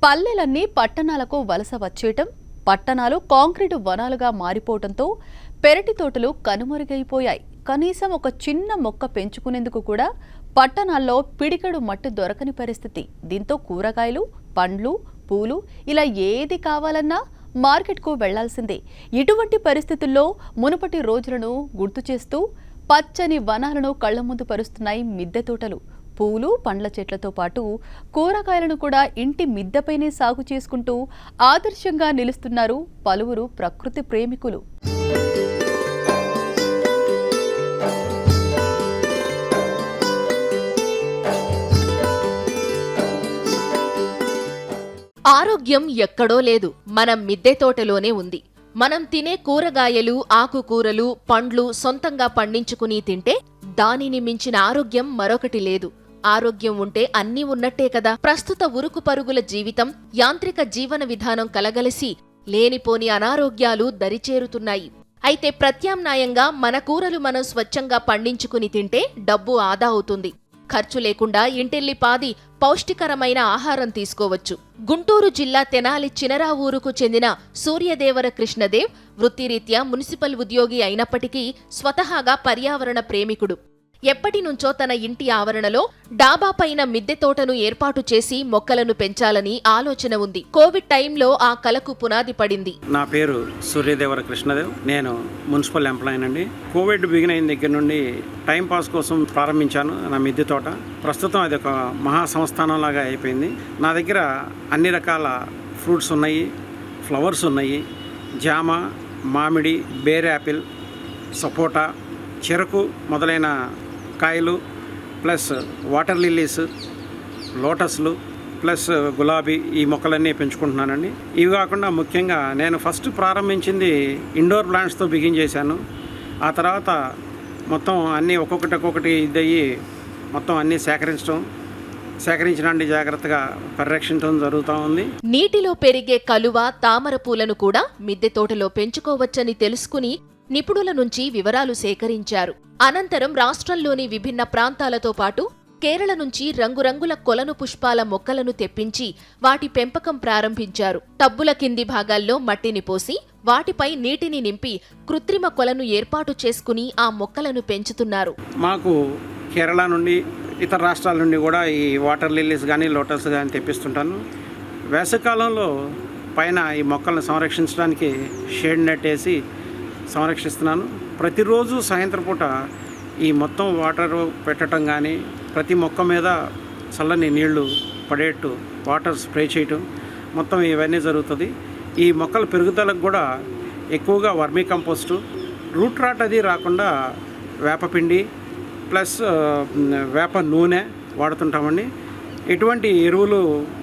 పల్లెలన్నీ పట్టణాలకు వలస వచ్చేయటం, పట్టణాలు కాంక్రీటు వనాలుగా మారిపోవటంతో పెరటి తోటలు కనుమరుగైపోయాయి. కనీసం ఒక చిన్న మొక్క పెంచుకునేందుకు కూడా పట్టణాల్లో పిడికెడు మట్టి దొరకని పరిస్థితి. దీంతో కూరగాయలు, పండ్లు, పూలు ఇలా ఏది కావాలన్నా మార్కెట్కు వెళ్లాల్సిందే. ఇటువంటి పరిస్థితుల్లో మునుపటి రోజులను గుర్తు చేస్తూ పచ్చని వనాలను కళ్ల ముందు పరుస్తున్నాయి మిద్దె తోటలు. పూలు, పండ్ల చెట్లతో పాటు కూరగాయలను కూడా ఇంటి మిద్దెపైనే సాగు చేసుకుంటూ ఆదర్శంగా నిలుస్తున్నారు పలువురు ప్రకృతి ప్రేమికులు. ఆరోగ్యం ఎక్కడో లేదు, మనం మిద్దె తోటలోనే ఉంది. మనం తినే కూరగాయలు, ఆకుకూరలు, పండ్లు సొంతంగా పండించుకుని తింటే దానిని మించిన ఆరోగ్యం మరొకటి లేదు. ఆరోగ్యం ఉంటే అన్నీ ఉన్నట్టే కదా. ప్రస్తుత ఉరుకు పరుగుల జీవితం, యాంత్రిక జీవన విధానం కలగలిసి లేనిపోని అనారోగ్యాలు దరిచేరుతున్నాయి. అయితే ప్రత్యామ్నాయంగా మన కూరలు మనం స్వచ్ఛంగా పండించుకుని తింటే డబ్బు ఆదా అవుతుంది. ఖర్చు లేకుండా ఇంటిల్లిపాది పౌష్టికరమైన ఆహారం తీసుకోవచ్చు. గుంటూరు జిల్లా తెనాలి చినరావూరుకు చెందిన సూర్యదేవర కృష్ణదేవ్ వృత్తిరీత్యా మున్సిపల్ ఉద్యోగి అయినప్పటికీ స్వతహాగా పర్యావరణ ప్రేమికుడు. ఎప్పటినుంచో తన ఇంటి ఆవరణలో డాబా పైన మిద్దె తోటను ఏర్పాటు చేసి మొక్కలను పెంచాలని ఆలోచన ఉంది. కోవిడ్ టైంలో ఆ కలకు పునాది పడింది. నా పేరు సూర్యదేవర కృష్ణదేవ్. నేను మున్సిపల్ ఎంప్లాయీ అండి. కోవిడ్ బిగిన్ అయిన దగ్గర నుండి టైం పాస్ కోసం ప్రారంభించాను నా మిద్దె తోట. ప్రస్తుతం అది ఒక మహా సంస్థానం లాగా అయిపోయింది. నా దగ్గర అన్ని రకాల ఫ్రూట్స్ ఉన్నాయి, ఫ్లవర్స్ ఉన్నాయి. జామ, మామిడి, బేర్ యాపిల్, సపోటా, చెరకు మొదలైన కాయలు, ప్లస్ వాటర్ లిల్లీస్, లోటస్లు, ప్లస్ గులాబీ, ఈ మొక్కలన్నీ పెంచుకుంటున్నానండి. ఇవి కాకుండా ముఖ్యంగా నేను ఫస్ట్ ప్రారంభించింది ఇండోర్ ప్లాంట్స్తో బిగిన్ చేశాను. ఆ తర్వాత మొత్తం అన్నీ ఒక్కొక్కటి ఇదయ్యి మొత్తం అన్నీ సేకరించడానికి జాగ్రత్తగా పరిరక్షించడం జరుగుతూ ఉంది. నీటిలో పెరిగే కలువ, తామర పూలను కూడా మిద్దె తోటలో పెంచుకోవచ్చని తెలుసుకుని నిపుణుల నుంచి వివరాలు సేకరించారు. అనంతరం రాష్ట్రంలోని విభిన్న ప్రాంతాలతో పాటు కేరళ నుంచి రంగురంగుల కొలను పుష్పాల మొక్కలను తెప్పించి వాటి పెంపకం ప్రారంభించారు. టబ్బుల కింది భాగాల్లో మట్టిని పోసి వాటిపై నీటిని నింపి కృత్రిమ కొలను ఏర్పాటు చేసుకుని ఆ మొక్కలను పెంచుతున్నారు. మాకు కేరళ నుండి, ఇతర రాష్ట్రాల నుండి కూడా ఈ వాటర్ లిల్లీస్ కానీ, లోటస్ కానీ తెప్పిస్తుంటాను. వేసవికాలంలో పైన ఈ మొక్కలను సంరక్షించడానికి షేడ్ నెట్ వేసి సంరక్షిస్తున్నాను. ప్రతిరోజు సాయంత్రం పూట ఈ మొత్తం వాటర్ పెట్టడం కానీ, ప్రతి మొక్క మీద చల్లని నీళ్లు పడేట్టు వాటర్ స్ప్రే చేయటం, మొత్తం ఇవన్నీ జరుగుతుంది. ఈ మొక్కల పెరుగుదలకు కూడా ఎక్కువగా వర్మీ కంపోస్టు, రూట్ రాట్ అది రాకుండా వేపపిండి ప్లస్ వేప నూనె వాడుతుంటామండి. ఎటువంటి ఎరువులు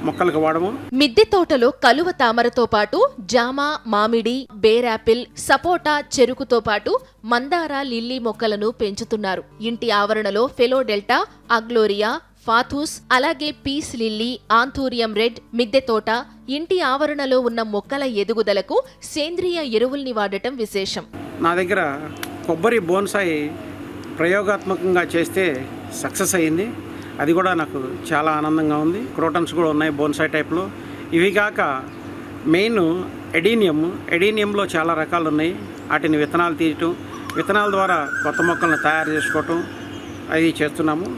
మొక్కలకు వాడము. మిద్దె తోటలో కలువ తామరతో పాటు జామ, మామిడి, బేరాపిల్, సపోటా, చెరుకుతో పాటు మందార, లిల్లీ మొక్కలను పెంచుతున్నారు. ఇంటి ఆవరణలో ఫెలోడెల్టా, అగ్లోరియా, ఫాథూస్, అలాగే పీస్ లిల్లీ, ఆంథూరియం రెడ్, మిద్దె తోట. ఇంటి ఆవరణలో ఉన్న మొక్కల ఎదుగుదలకు సేంద్రియ ఎరువుల్ని వాడటం విశేషం. నా దగ్గర కొబ్బరి బోన్సాయి ప్రయోగాత్మకంగా చేస్తే సక్సెస్ అయ్యింది. అది కూడా నాకు చాలా ఆనందంగా ఉంది. క్రోటన్స్ కూడా ఉన్నాయి బోన్సాయి టైప్లో. ఇవి కాక మెయిన్ ఎడీనియంలో చాలా రకాలు ఉన్నాయి. వాటిని విత్తనాలు తీయటం, విత్తనాల ద్వారా కొత్త మొక్కలను తయారు చేసుకోవటం అది చేస్తున్నాము.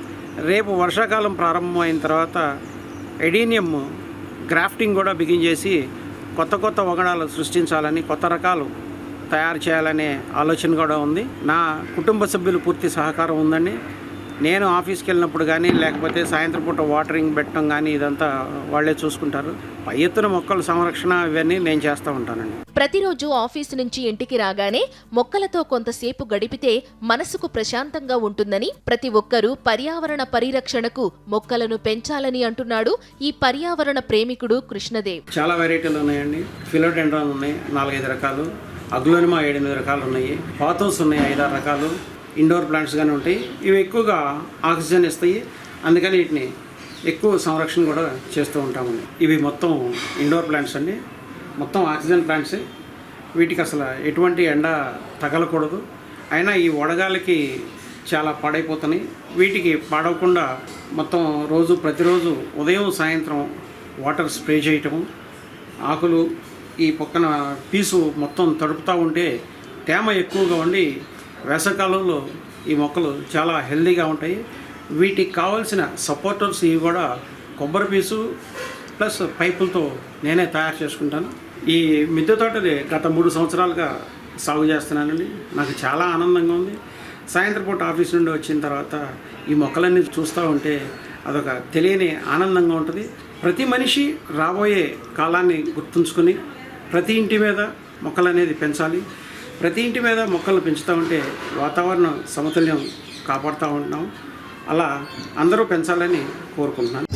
రేపు వర్షాకాలం ప్రారంభమైన తర్వాత ఎడీనియం గ్రాఫ్టింగ్ కూడా బిగిన్ చేసి కొత్త వంగడాలు సృష్టించాలని, కొత్త రకాలు తయారు చేయాలనే ఆలోచన కూడా ఉంది. నా కుటుంబ సభ్యులు పూర్తి సహకారం ఉందండి. నేను ఆఫీస్కి వెళ్ళినప్పుడు కానీ, లేకపోతే సాయంత్రం పూట వాటరింగ్ పెట్టడం కానీ ఇదంతా వాళ్లే చూసుకుంటారు. పై ఎత్తున మొక్కల సంరక్షణ ఇవన్నీ నేను చేస్తూ ఉంటానండి. ప్రతిరోజు ఆఫీసు నుంచి ఇంటికి రాగానే మొక్కలతో కొంతసేపు గడిపితే మనసుకు ప్రశాంతంగా ఉంటుందని ప్రతి ఒక్కరూ పర్యావరణ పరిరక్షణకు మొక్కలను పెంచాలని అంటున్నాడు ఈ పర్యావరణ ప్రేమికుడు కృష్ణదేవ్. చాలా వెరైటీలు ఉన్నాయండి. ఫిలోడెండ్రాన్ ఉన్నాయి 4-5 రకాలు, అగ్లోనిమా 7-8 రకాలు ఉన్నాయి, పాథోస్ ఉన్నాయి 5-6 రకాలు, ఇండోర్ ప్లాంట్స్ కానీ ఉంటాయి. ఇవి ఎక్కువగా ఆక్సిజన్ ఇస్తాయి, అందుకని వీటిని ఎక్కువ సంరక్షణ కూడా చేస్తూ ఉంటామండి. ఇవి మొత్తం ఇండోర్ ప్లాంట్స్ అండి, మొత్తం ఆక్సిజన్ ప్లాంట్సే. వీటికి అసలు ఎటువంటి ఎండ తగలకూడదు. అయినా ఈ వడగాలికి చాలా పాడైపోతున్నాయి. వీటికి పాడవకుండా మొత్తం ప్రతిరోజు ఉదయం సాయంత్రం వాటర్ స్ప్రే చేయటము, ఆకులు ఈ పక్కన పీసు మొత్తం తడుపుతూ ఉంటే తేమ ఎక్కువగా ఉండి వేసవికాలంలో ఈ మొక్కలు చాలా హెల్దీగా ఉంటాయి. వీటికి కావాల్సిన సపోర్టర్స్ ఇవి కూడా కొబ్బరి పీసు ప్లస్ పైపులతో నేనే తయారు చేసుకుంటాను. ఈ మిద్దె తోటని గత 3 సంవత్సరాలుగా సాగు చేస్తున్నానండి. నాకు చాలా ఆనందంగా ఉంది. సాయంత్రం పూట ఆఫీస్ నుండి వచ్చిన తర్వాత ఈ మొక్కలన్నీ చూస్తూ ఉంటే అదొక తెలియని ఆనందంగా ఉంటుంది. ప్రతి మనిషి రాబోయే కాలాన్ని గుర్తుంచుకొని ప్రతి ఇంటి మీద మొక్కలు అనేది పెంచాలి. ప్రతి ఇంటి మీద మొక్కలు పెంచుతూ ఉంటే వాతావరణ సమతుల్యం కాపాడుతూ ఉంటున్నాం. అలా అందరూ పెంచాలని కోరుకుంటున్నాను.